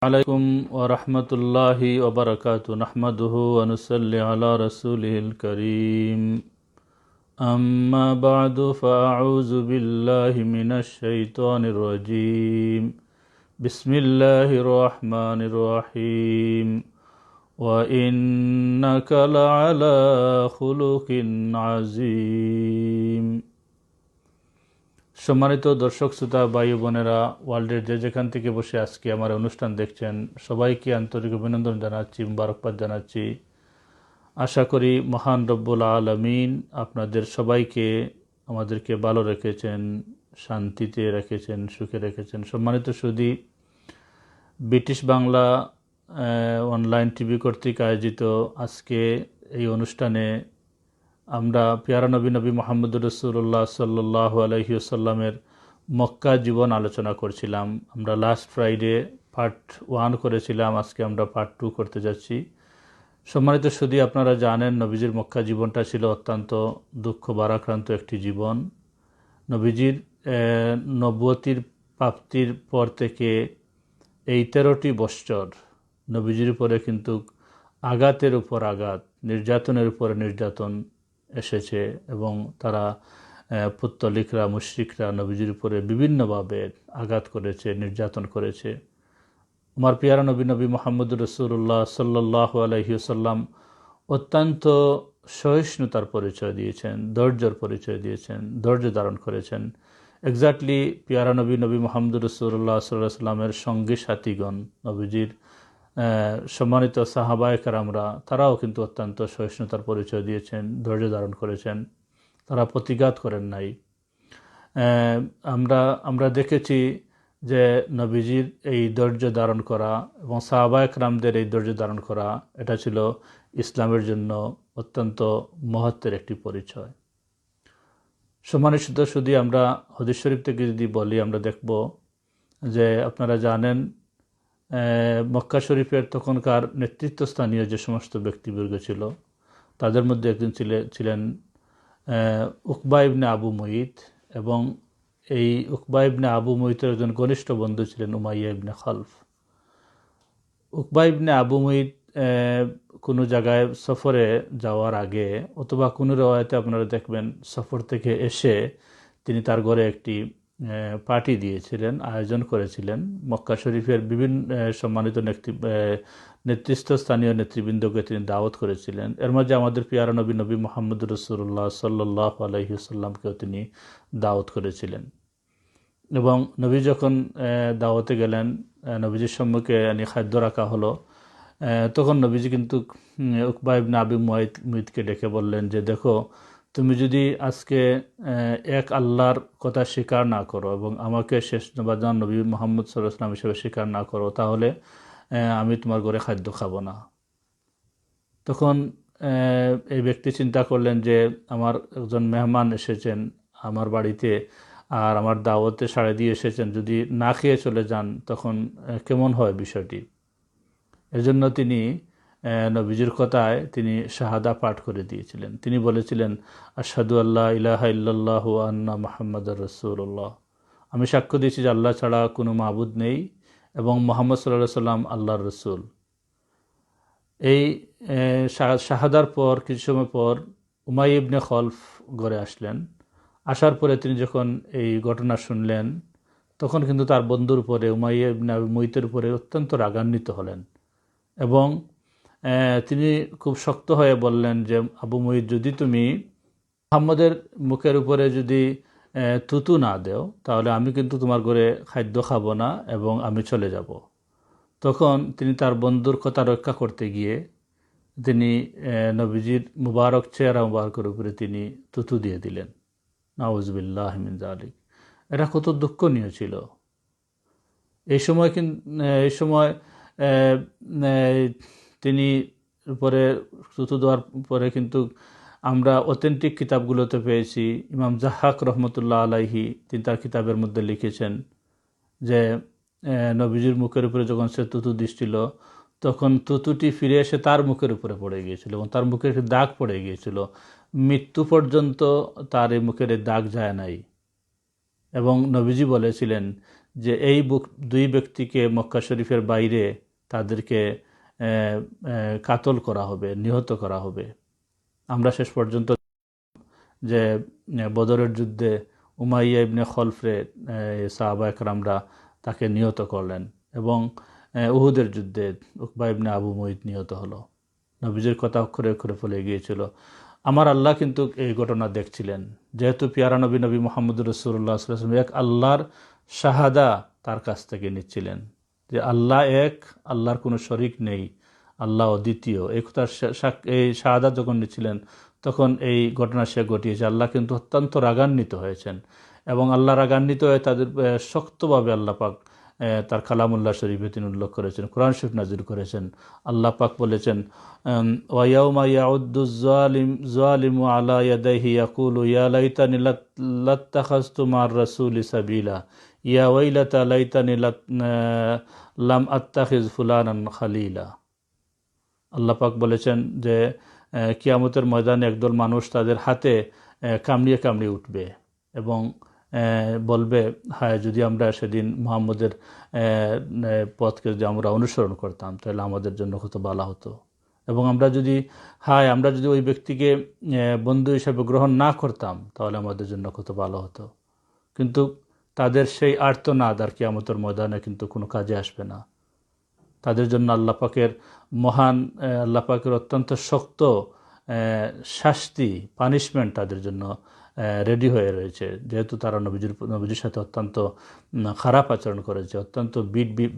عليكم ورحمة الله وبركاته نحمده ونصلي على رسوله الكريم أما بعد فأعوذ بالله من الشيطان الرجيم بسم الله الرحمن الرحيم وإنك لعلى خلق عظيم সম্মানিত দর্শক শ্রোতা ভাই বোনেরা, ওয়ার্ল্ডের যে যেখান থেকে বসে আজকে আমার অনুষ্ঠান দেখছেন সবাইকে আন্তরিক অভিনন্দন জানাচ্ছি, মুবারকবাদ জানাচ্ছি। আশা করি মহান রব্বুল আলামিন আপনাদের সবাইকে আমাদেরকে ভালো রেখেছেন, শান্তিতে রেখেছেন, সুখে রেখেছেন। সম্মানিত সুধী, ব্রিটিশ বাংলা অনলাইন টিভি কর্তৃক আয়োজিত আজকে এই অনুষ্ঠানে আমরা পেয়ারা নবী মুহাম্মদুর রাসূলুল্লাহ সাল্লাল্লাহু আলাইহি ওয়াসাল্লামের মক্কা জীবন আলোচনা করছিলাম। আমরা লাস্ট ফ্রাইডে পার্ট 1 করেছিলাম, আজকে আমরা পার্ট 2 করতে যাচ্ছি। সম্মানিত সুধী, আপনারা জানেন নবীজির মক্কা জীবনটা ছিল অত্যন্ত দুঃখ ভারাক্রান্ত একটি জীবন। নবীজির নবুয়তির প্রাপ্তির পর থেকে এই 13টি বৎসর নবীজির উপরে কিন্তু আঘাতের উপর আঘাত, নির্যাতনের উপর নির্যাতন এসেছে এবং তারা পুত্তলিকরা, মুশরিকরা নবীজির উপরে বিভিন্নভাবে আঘাত করেছে, নির্যাতন করেছে। আমার পেয়ারা নবী মুহাম্মদুর রাসূলুল্লাহ সাল্লাল্লাহু আলাইহি ওয়াসাল্লাম অত্যন্ত সহিষ্ণুতার পরিচয় দিয়েছেন, ধৈর্যের পরিচয় দিয়েছেন, ধৈর্য ধারণ করেছেন। এক্স্যাক্টলি পেয়ারা নবী মুহাম্মদুর রাসূলুল্লাহ সাল্লাল্লাহু আলাইহি ওয়াসাল্লামের সঙ্গী সাথীগণ, নবীজির সম্মানিত সাহাবায়ে কেরামরা, তারাও কিন্তু অত্যন্ত সহিষ্ণুতার পরিচয় দিয়েছেন, ধৈর্য ধারণ করেছেন, তারা প্রতিঘাত করেন নাই। আমরা দেখেছি যে নবীজির এই ধৈর্য ধারণ করা এবং সাহাবায়ে কেরামদের এই ধৈর্য ধারণ করা, এটা ছিল ইসলামের জন্য অত্যন্ত মহত্বের একটি পরিচয়। সম্মানিত সুধী, আমরা হাদিস শরীফ থেকে যদি বলি, আমরা দেখব যে আপনারা জানেন মক্কা শরীফের তখনকার নেতৃত্বস্থানীয় যে সমস্ত ব্যক্তিবর্গ ছিল, তাদের মধ্যে একজন ছিলেন উকবা ইবনে আবু মুইত, এবং এই উকবা ইবনে আবু মুইতের একজন ঘনিষ্ঠ বন্ধু ছিলেন উমাইয়া ইবনে খালফ। উকবা ইবনে আবু মুইত কোনো জায়গায় সফরে যাওয়ার আগে অথবা কোনো রওয়ায়াতে আপনারা দেখবেন সফর থেকে এসে তিনি তার ঘরে একটি পার্টি দিয়েছিলেন, আয়োজন করেছিলেন। মক্কা শরীফের বিভিন্ন সম্মানিত নেতৃত্বস্থানীয় নেতৃবৃন্দকে তিনি দাওয়াত করেছিলেন। এর মাঝে আমাদের পেয়ারা নবী মুহাম্মদুর রাসূলুল্লাহ সাল্লাল্লাহু আলাইহি ওয়াসাল্লামকেও তিনি দাওয়াত করেছিলেন। এবং নবী যখন দাওয়াতে গেলেন, নবীজির সম্মুখে খাদ্য রাখা হলো, তখন নবীজি কিন্তু উকবা ইবনে আবু মুইতকে ডেকে বললেন যে, দেখো, তুমি যদি আজকে এক আল্লাহর কথা স্বীকার না করো এবং আমাকে শেষ নবাজান নবী মুহাম্মদ সাল্লাল্লাহু আলাইহি ওয়াসাল্লাম হিসেবে স্বীকার না করো, তাহলে আমি তোমার ঘরে খাদ্য খাবো না। তখন এই ব্যক্তি চিন্তা করলেন যে আমার একজন মেহমান এসেছেন আমার বাড়িতে, আর আমার দাওয়াতে সাড়া দিয়ে এসেছেন, যদি না খেয়ে চলে যান তখন কেমন হয় বিষয়টি। এজন্য তিনি নবীজির কথায় তিনি শাহাদা পাঠ করে দিয়েছিলেন। তিনি বলেছিলেন, আশহাদু আল্লা ইলাহা ইল্লাল্লাহু ওয়া আন্না মুহাম্মাদুর রাসূলুল্লাহ, আমি সাক্ষ্য দিচ্ছি যে আল্লাহ ছাড়া কোনো মাবুদ নেই এবং মুহাম্মদ সাল্লাল্লাহু আলাইহি ওয়াসাল্লাম আল্লাহর রাসূল। এই শাহাদার পর কিছু সময় পর উমাইয়া ইবনে খালফ ঘরে আসলেন। আসার পরে তিনি যখন এই ঘটনা শুনলেন, তখন কিন্তু তার বন্ধুর উপরে, উমাইয়া ইবনে আবু মুইতের উপরে অত্যন্ত রাগান্বিত হলেন এবং তিনি খুব শক্ত হয়ে বললেন যে, আবু মুইত, যদি তুমি মুহাম্মদের মুখের উপরে যদি থুতু না দেও, তাহলে আমি কিন্তু তোমার ঘরে খাদ্য খাবো না এবং আমি চলে যাব। তখন তিনি তার বন্ধুর কথা রক্ষা করতে গিয়ে তিনি নবীজির মুবারক চেহারা মুবারকের উপরে তিনি থুতু দিয়ে দিলেন। নাউজুবিল্লাহি মিন যালিক। এটা কত দুঃখনীয় ছিল। এই সময় তিনি উপরে থুতু দেওয়ার পরে কিন্তু আমরা অথেন্টিক কিতাবগুলোতে পেয়েছি, ইমাম যাহ্হাক রহমতুল্লাহ আলাইহি তিনি তার কিতাবের মধ্যে লিখেছেন যে নবীজির মুখের উপরে যখন সে থুতু দিচ্ছিল, তখন থুতুটি ফিরে এসে তার মুখের উপরে পড়ে গিয়েছিল এবং তার মুখে একটি দাগ পড়ে গিয়েছিল। মৃত্যু পর্যন্ত তার এই মুখের দাগ যায় নাই। এবং নবীজি বলেছিলেন যে এই দুই ব্যক্তিকে মক্কা শরীফের বাইরে তাদেরকে কাতল করা হবে, নিহত করা হবে। আমরা শেষ পর্যন্ত যে বদরের যুদ্ধে উমাইয়া ইবনে খলফরে সাহাবা একরামরা তাকে নিহত করলেন, এবং উহুদের যুদ্ধে উকবা ইবনে আবু মুইত নিহত হলো। নবীজির কথা অক্ষরে অক্ষরে ফলে গিয়েছিল। আমার আল্লাহ কিন্তু এই ঘটনা দেখছিলেন, যেহেতু পিয়ারা নবী নবী মোহাম্মদুর রাসূলুল্লাহ সাল্লাল্লাহু আলাইহি ওয়াসাল্লাম এক আল্লাহর শাহাদা তার কাছ থেকে নিচ্ছিলেন, যে আল্লাহ এক, আল্লাহর কোনো শরিক নেই, আল্লাহ অদ্বিতীয়। এই কথার এই শাহাদা যখন নিচ্ছিলেন তখন এই ঘটনা সে ঘটিয়েছে। আল্লাহ কিন্তু অত্যন্ত রাগান্বিত হয়েছেন, এবং আল্লাহ রাগান্বিত হয়ে তাদের শক্তভাবে আল্লাহ পাক তার কালামুল্লাহ শরীফে তিনি উল্লেখ করেছেন, কোরআন শরীফ নাজির করেছেন। আল্লাহ পাক বলেছেন, ওয়ায়াউমা ইয়াউদ্দুজ যালিমু আলা ইয়াদাইহি ইয়াকুলু ইয়া লাইতানি লাত্তাখাযতু মা'আর রাসূলি সাবিলা ইয়া ওয়াইলাতা লাইতানি লাম আত্তাখিজ ফুলানান খালিলা। আল্লাহ পাক বলেছেন যে কিয়ামতের ময়দানে একদল মানুষ তাদের হাতে কামড়িয়ে কামড়িয়ে উঠবে এবং বলবে, হায় যদি আমরা সেদিন মুহাম্মদের পথকে যদি আমরা অনুসরণ করতাম তাহলে আমাদের জন্য কত ভালো হতো, এবং আমরা যদি ওই ব্যক্তিকে বন্ধু হিসেবে গ্রহণ না করতাম তাহলে আমাদের জন্য কত ভালো হতো। কিন্তু তাদের সেই আর্তনাদ আর কিয়ামতের ময়দানে কিন্তু কোনো কাজে আসবে না। তাদের জন্য আল্লাহ পাকের মহান, আল্লাহ পাকের অত্যন্ত শক্ত শাস্তি, পানিশমেন্ট তাদের জন্য রেডি হয়ে রয়েছে, যেহেতু তারা নবীজির সাথে অত্যন্ত খারাপ আচরণ করেছে, অত্যন্ত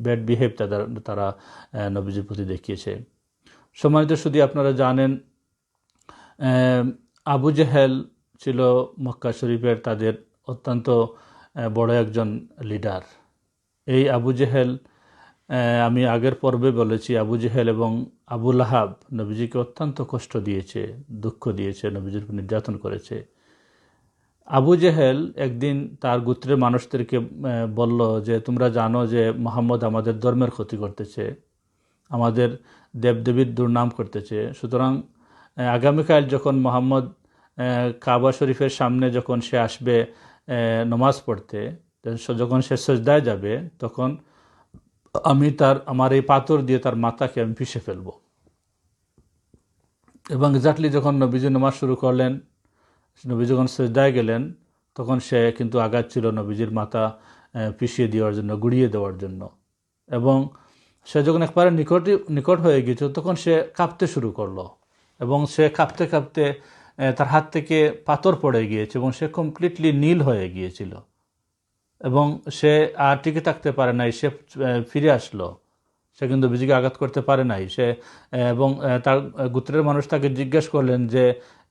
ব্যাড বিহেভ তারা নবীজির প্রতি দেখিয়েছে। সম্মানিত শুধু আপনারা জানেন, আবু জেহেল ছিল মক্কা শরীফের তাদের অত্যন্ত বড় একজন লিডার। এই আবু জেহেল, আমি আগের পর্বে বলেছি, আবু জেহেল এবং আবু লাহাব নবীজিকে অত্যন্ত কষ্ট দিয়েছে, দুঃখ দিয়েছে, নবীজির উপর নির্যাতন করেছে। আবু জেহেল একদিন তার গোত্রের মানুষদেরকে বলল যে, তোমরা জানো যে মুহাম্মদ আমাদের ধর্মের ক্ষতি করতেছে, আমাদের দেবদেবীর দুর্নাম করতেছে, সুতরাং আগামীকাল যখন মুহাম্মদ কাবা শরীফের সামনে যখন সে আসবে নামাজ পড়তে, যখন সে সিজদায় যাবে, তখন আমি আমার এই পাথর দিয়ে তার মাথাকে আমি পিষে ফেলব। এবং এক্স্যাক্টলি যখন নবীজি নামাজ শুরু করলেন, নবী যখন সিজদায় গেলেন, তখন সে কিন্তু আগাচ্ছিল নবীজির মাথা পিষিয়ে দেওয়ার জন্য, গুড়িয়ে দেওয়ার জন্য। এবং সে যখন একবারে নিকট হয়ে গিয়েছিল, তখন সে কাঁপতে শুরু করলো, এবং সে কাঁপতে কাঁপতে তার হাত থেকে পাথর পড়ে গিয়েছে, এবং সে কমপ্লিটলি নীল হয়ে গিয়েছিল, এবং সে আর টিকে থাকতে পারে নাই। সে ফিরে আসলো, সে কিন্তু নবীজিকে আঘাত করতে পারে নাই। এবং তার গোত্রের মানুষ তাকে জিজ্ঞেস করলেন যে,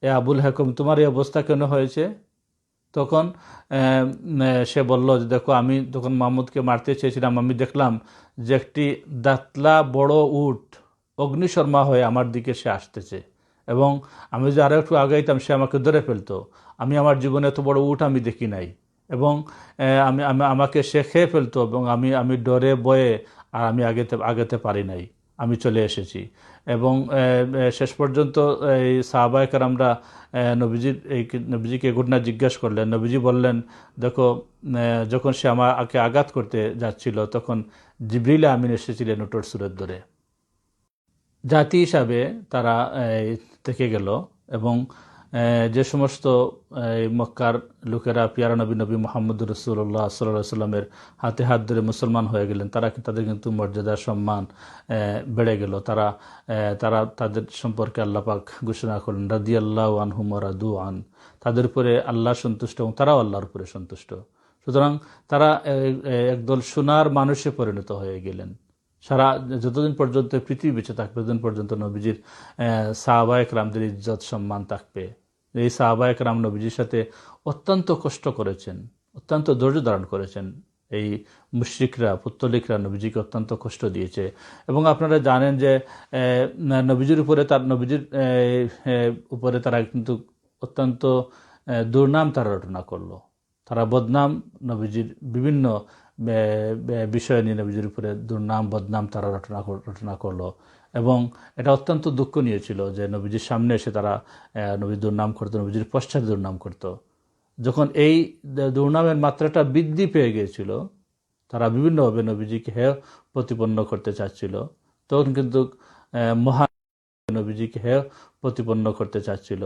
এ আবুল হাকম, তোমার এই অবস্থা কেন হয়েছে? তখন সে বলল যে, দেখো, আমি যখন মাহমুদকে মারতে চেয়েছিলাম, আমি দেখলাম যে একটি দাতলা বড় উট অগ্নিশর্মা হয়ে আমার দিকে সে আসতেছে, এবং আমি যদি আরও একটু আগাইতাম সে আমাকে ধরে ফেলতো। আমি আমার জীবনে এত বড় উট আমি দেখি নাই, এবং আমাকে সে খেয়ে ফেলতো, এবং আমি ডরে বয়ে আর আমি আগাতে পারি নাই, আমি চলে এসেছি। এবং শেষ পর্যন্ত এই সাহাবায়ে কেরামরা নবীজিকে ঘটনা জিজ্ঞেস করলেন। নবীজি বললেন, দেখো, যখন সে আমাকে আঘাত করতে যাচ্ছিল, তখন জিবরিল আমিন এসেছিলেন উটের সুরত ধরে। জাতি হিসাবে তারা থেকে গেল, এবং যে সমস্ত মক্কার লোকেরা পিয়ারা নবী মুহাম্মদুর রাসূলুল্লাহ সাল্লাল্লাহু আলাইহি সাল্লামের হাতে হাত ধরে মুসলমান হয়ে গেলেন, তাদের কিন্তু মর্যাদা, সম্মান বেড়ে গেল। তাদের সম্পর্কে আল্লাহ পাক ঘোষণা করলেন, রাদিয়াল্লাহু আনহুম ওয়া রাদু আন। তাদের উপরে আল্লাহ সন্তুষ্ট এবং তারাও আল্লাহর উপরে সন্তুষ্ট। সুতরাং তারা একদল সোনার মানুষে পরিণত হয়ে গেলেন। যতদিন পর্যন্ত পৃথিবী বেঁচে থাকবে, ততদিন পর্যন্ত নবীজির সাহাবায়ে কেরামদের ইজ্জত সম্মান থাকবে। এই সাহাবায়ে কেরাম নবীজির সাথে অত্যন্ত কষ্ট করেছেন, অত্যন্ত ধৈর্য ধারণ করেছেন। এই মুশরিকরা, পুত্তলিকরা নবীজিকে অত্যন্ত কষ্ট দিয়েছে। এবং আপনারা জানেন যে নবীজির উপরে তারা কিন্তু অত্যন্ত দুর্নাম তারা রটনা করলো। তারা বদনাম, নবীজির বিভিন্ন বিষয় নিয়ে নবীজির উপরে দুর্নাম, বদনাম তারা রটনা করলো। এবং এটা অত্যন্ত দুঃখনীয় ছিল যে নবীজির সামনে এসে তারা নবীর দুর্নাম করতো, নবীজির পশ্চাৎ দুর্নাম করত। যখন এই দুর্নামের মাত্রাটা বৃদ্ধি পেয়ে গিয়েছিল, তারা বিভিন্নভাবে নবীজিকে হেয় প্রতিপন্ন করতে চাচ্ছিল। তখন কিন্তু মহান নবীজিকে হেয় প্রতিপন্ন করতে চাচ্ছিল।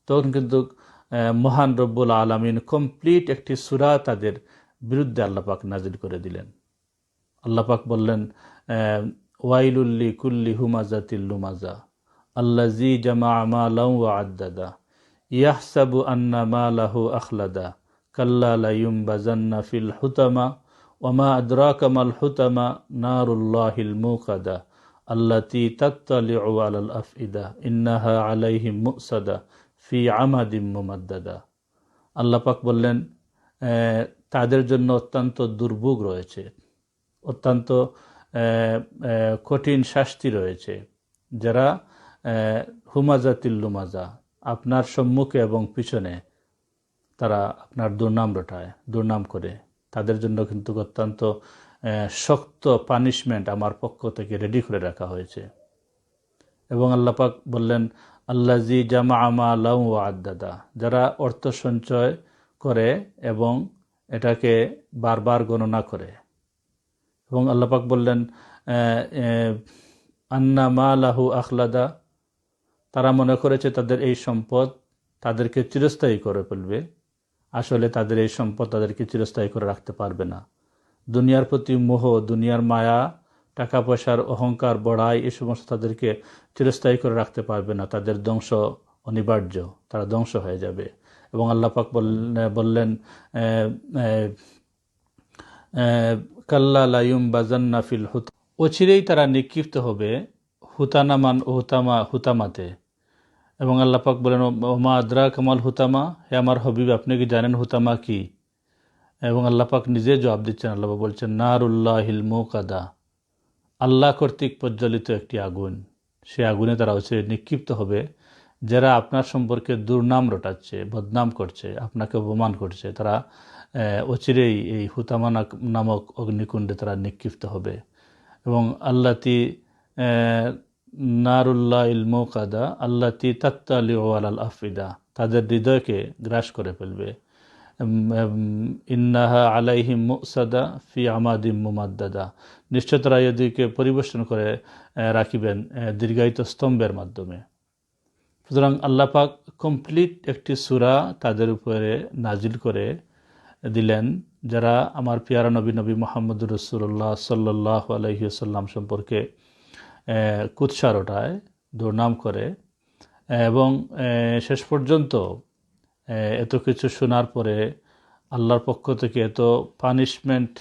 তখন কিন্তু মহান রব্বুল আলামিন কমপ্লিট একটি সূরা তাদের বিরুদ্ধে আল্লাপাক নাজিল করে দিলেন। আল্লাপাক বললেন, ওয়াইলুল্লি কুল্লি হুমাজাতিল লুমাজা আল্লাজি জামা মালাউ ওয়া আদ্দাদা ইয়াহসাবু আন্না মালাহু আখলাদা কাল্লা লায়ুমবাজান্না ফিল হুতামা ওমা আদরাকা মাল হুতামা নারুল্লাহিল মুকাদা আল্লাতী তাত্তালিউ আলাল আফইদা ইন্নাহা আলাইহিম মুসাদা ফি আমাদিম মুমাদ্দাদা। আল্লাহ পাক বললেন, তাদের জন্য অত্যন্ত দুর্ভোগ রয়েছে, অত্যন্ত কঠিন শাস্তি রয়েছে, যারা হুমাজাতিল লুমাজা, আপনার সম্মুখে এবং পিছনে তারা আপনার দুর্নাম রটায়, দুর্নাম করে। তাদের জন্য কিন্তু অত্যন্ত শক্ত পানিশমেন্ট আমার পক্ষ থেকে রেডি করে রাখা হয়েছে। এবং আল্লাহ পাক বললেন, আল্লাজি জামা মালাউ ওয়া আদ্দাদা, যারা অর্থ সঞ্চয় করে এবং এটাকে বারবার গণনা করে। এবং আল্লাহ পাক বললেন, আন্না মালাহু আখলাদা, তারা মনে করেছে তাদের এই সম্পদ তাদেরকে চিরস্থায়ী করে ফেলবে। আসলে তাদের এই সম্পদ তাদেরকে চিরস্থায়ী করে রাখতে পারবে না। দুনিয়ার প্রতি মোহ, দুনিয়ার মায়া, টাকা পয়সার অহংকার, বড়াই, এই সমস্ত তাদেরকে চিরস্থায়ী করে রাখতে পারবে না। তাদের ধ্বংস অনিবার্য, তারা ধ্বংস হয়ে যাবে। এবং আল্লাহ পাক বললেন, কাল্লা লায়ুমবাজান্না ফিল হুতামা, অচিরেই তারা নিক্ষিপ্ত হবে হুতামাতে। এবং আল্লাহ পাক বলেন, ওমা আদরাকা মাল হুতামা, হে আমার হবিব, আপনি কি জানেন হুতামা কি? এবং আল্লাহ পাক নিজে জবাব দিচ্ছেন। আল্লাহ বলছেন, নারুল্লাহিল মুকাদা, আল্লাহ কর্তৃক প্রজ্বলিত একটি আগুন। সে আগুনে তারা অচিরে নিক্ষিপ্ত হবে। যারা আপনার সম্পর্কে দুর্নাম রটাচ্ছে, বদনাম করছে, আপনাকে অপমান করছে, তারা অচিরেই এই হুতামা নামক অগ্নিকুণ্ডে তারা নিক্ষিপ্ত হবে। এবং আল্লাতি নারুল্লাহ ইল মুকাদা আল্লাতি তাত্তালিউ আলাল আফইদা, তাদের হৃদয়কে গ্রাস করে ফেলবে। ইন্নাহা আলাইহিম মুসাদা ফি আমাদিম মুমাদ্দাদা, নিশ্চয় তারা এদিকে পরিবেশন করে রাখিবেন দীর্ঘায়িত স্তম্ভের মাধ্যমে। সুতরাং আল্লাহ পাক কমপ্লিট একটি সূরা তাদের উপরে নাজিল করে দিলেন, যারা আমার পিয়ারা নবী মুহাম্মদুর রাসূলুল্লাহ সাল্লাল্লাহু আলাইহি ওয়াসাল্লাম সম্পর্কে কুৎসা রটায়, দুর্নাম করে। এবং শেষ পর্যন্ত এত কিছু শোনার পরে আল্লাহর পক্ষ থেকে এত পানিশমেন্ট,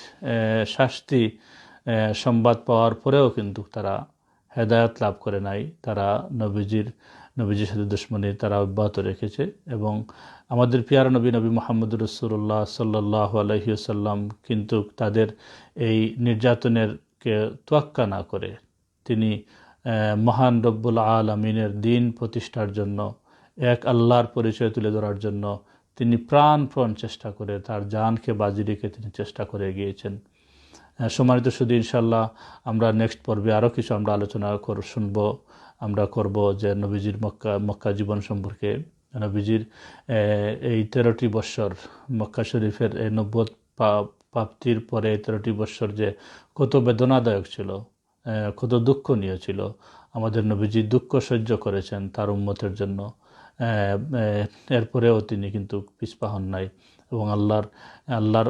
শাস্তি সংবাদ পাওয়ার পরেও কিন্তু তারা হেদায়েত লাভ করে নাই। তারা নবীজির সাথে দুশমনী তারা অব্যাহত রেখেছে। এবং আমাদের পিয়ারা নবী মুহাম্মদুর রাসূলুল্লাহ সাল্লাল্লাহু আলাইহি ওয়াসাল্লাম কিন্তু তাদের এই নির্যাতনেরকে তোয়াক্কা না করে তিনি মহান রব্বুল আলামিনের দিন প্রতিষ্ঠার জন্য, এক আল্লাহর পরিচয় তুলে ধরার জন্য তিনি প্রাণপণ চেষ্টা করে, তার জানকে বাজি রেখে তিনি চেষ্টা করে গিয়েছেন। সম্মানিত শুধু ইনশাল্লাহ আমরা নেক্সট পর্বে আরও কিছু আমরা আলোচনা শুনবো, আমরা করব যে নবীজির মক্কা জীবন সম্পর্কে। নবীজির এই 13টি বৎসর মক্কা শরীফের এই নবুয়ত প্রাপ্তির পরে 13টি বৎসর যে কত বেদনাদায়ক ছিল, কত দুঃখনীয় ছিল। আমাদের নবীজি দুঃখ সহ্য করেছেন তার উম্মতের জন্য, এরপরেও তিনি কিন্তু পিছপা হন নাই। এবং আল্লাহর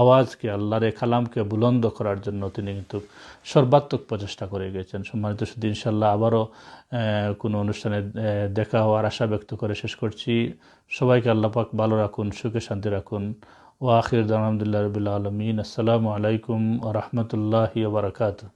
আওয়াজকে, আল্লাহর এই কালামকে বুলন্দ করার জন্য তিনি কিন্তু সর্বাত্মক প্রচেষ্টা করে গেছেন। সম্মানিত শুধু ইনশাল্লাহ আবারও কোনো অনুষ্ঠানে দেখা হওয়ার আশা ব্যক্ত করে শেষ করছি। সবাইকে আল্লাহ পাক ভালো রাখুন, সুখে শান্তি রাখুন। ওয়া আখির দাওয়ানা আলহামদুলিল্লাহি রাব্বিল আলামিন। আসসালামু আলাইকুম ওয়া রাহমাতুল্লাহি ওয়া বারাকাতুহু।